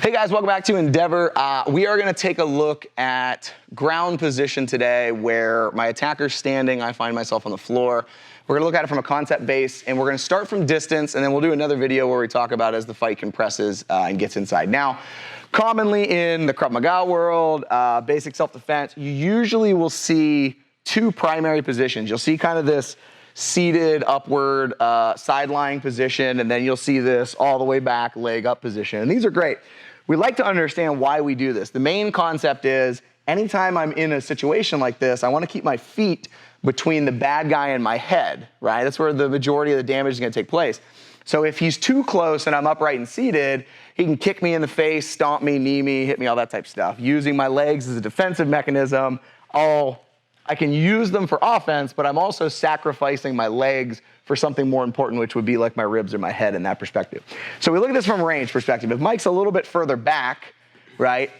Hey guys, welcome back to Endeavor. We are going to take a look at ground position today where my attacker's standing, I find myself on the floor. We're going to look at it from a concept base, and we're going to start from distance, and then we'll do another video where we talk about as the fight compresses and gets inside. Now, commonly in the Krav Maga world, basic self-defense, you usually will see two primary positions. You'll see kind of this seated upward side-lying position, and then you'll see this all the way back leg up position. And these are great. We like to understand why we do this. The main concept is anytime I'm in a situation like this, I want to keep my feet between the bad guy and my head, right? That's where the majority of the damage is going to take place. So if he's too close and I'm upright and seated, he can kick me in the face, stomp me, knee me, hit me, all that type of stuff. Using my legs as a defensive mechanism, I can use them for offense, but I'm also sacrificing my legs for something more important, which would be like my ribs or my head in that perspective. So we look at this from a range perspective. If Mike's a little bit further back, right,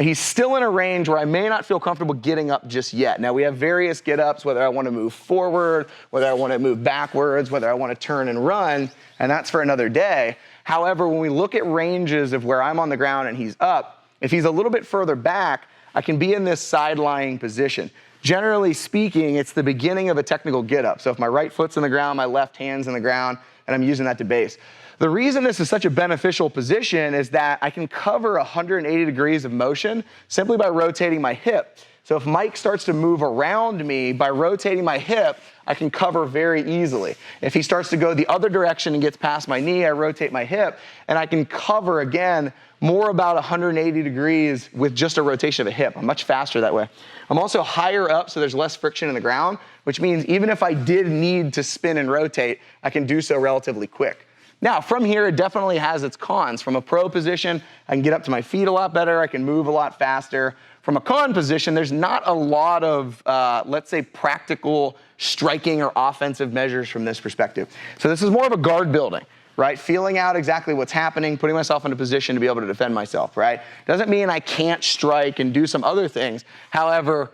he's still in a range where I may not feel comfortable getting up just yet. Now we have various get-ups, whether I want to move forward, whether I want to move backwards, whether I want to turn and run, and that's for another day. However, when we look at ranges of where I'm on the ground and he's up, if he's a little bit further back, I can be in this side-lying position. Generally speaking, it's the beginning of a technical get-up. So if my right foot's in the ground, my left hand's in the ground, and I'm using that to base. The reason this is such a beneficial position is that I can cover 180 degrees of motion simply by rotating my hip. So if Mike starts to move around me, by rotating my hip, I can cover very easily. If he starts to go the other direction and gets past my knee, I rotate my hip, and I can cover, again, more about 180 degrees with just a rotation of a hip. I'm much faster that way. I'm also higher up, so there's less friction in the ground, which means even if I did need to spin and rotate, I can do so relatively quick. Now, from here, it definitely has its cons. From a pro position, I can get up to my feet a lot better. I can move a lot faster. From a con position, there's not a lot of, let's say, practical striking or offensive measures from this perspective. So this is more of a guard building, right? Feeling out exactly what's happening, putting myself in a position to be able to defend myself, right? Doesn't mean I can't strike and do some other things. However,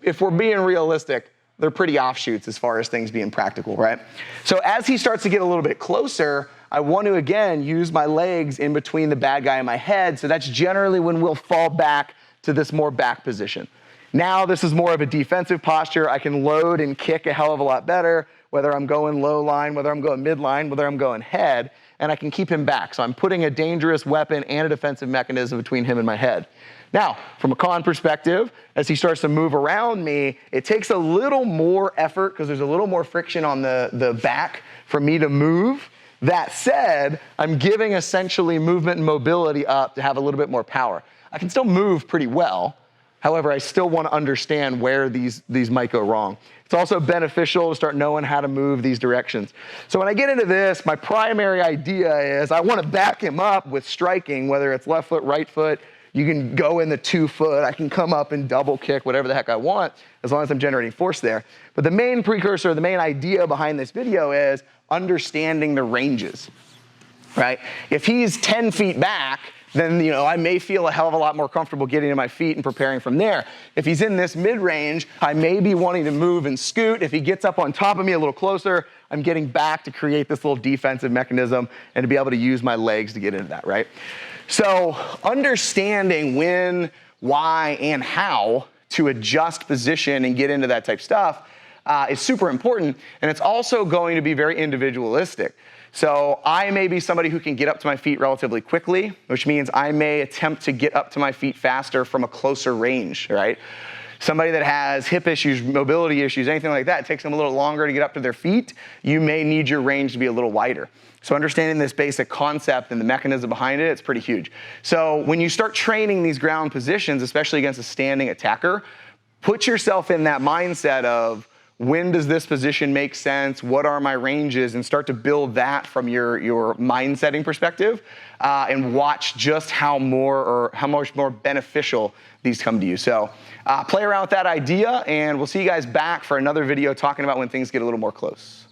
if we're being realistic, they're pretty offshoots as far as things being practical, right? So as he starts to get a little bit closer, I want to, again, use my legs in between the bad guy and my head. So that's generally when we'll fall back to this more back position. Now this is more of a defensive posture. I can load and kick a hell of a lot better, whether I'm going low line, whether I'm going mid line, whether I'm going head, and I can keep him back. So I'm putting a dangerous weapon and a defensive mechanism between him and my head. Now, from a con perspective, as he starts to move around me, it takes a little more effort because there's a little more friction on the back for me to move. That said, I'm giving essentially movement and mobility up to have a little bit more power. I can still move pretty well. However, I still want to understand where these might go wrong. It's also beneficial to start knowing how to move these directions. So when I get into this, my primary idea is I want to back him up with striking, whether it's left foot, right foot. You can go in the 2 foot. I can come up and double kick, whatever the heck I want, as long as I'm generating force there. But the main precursor, the main idea behind this video is understanding the ranges, right? If he's 10 feet back, then I may feel a hell of a lot more comfortable getting to my feet and preparing from there. If he's in this mid-range, I may be wanting to move and scoot. If he gets up on top of me a little closer, I'm getting back to create this little defensive mechanism and to be able to use my legs to get into that, right? So understanding when, why, and how to adjust position and get into that type of stuff is super important, and it's also going to be very individualistic. So I may be somebody who can get up to my feet relatively quickly, which means I may attempt to get up to my feet faster from a closer range, right? Somebody that has hip issues, mobility issues, anything like that, it takes them a little longer to get up to their feet. You may need your range to be a little wider. So understanding this basic concept and the mechanism behind it, it's pretty huge. So when you start training these ground positions, especially against a standing attacker, put yourself in that mindset of, when does this position make sense? What are my ranges? And start to build that from your mind setting perspective, and watch just how much more beneficial these come to you. So play around with that idea, and we'll see you guys back for another video talking about when things get a little more close.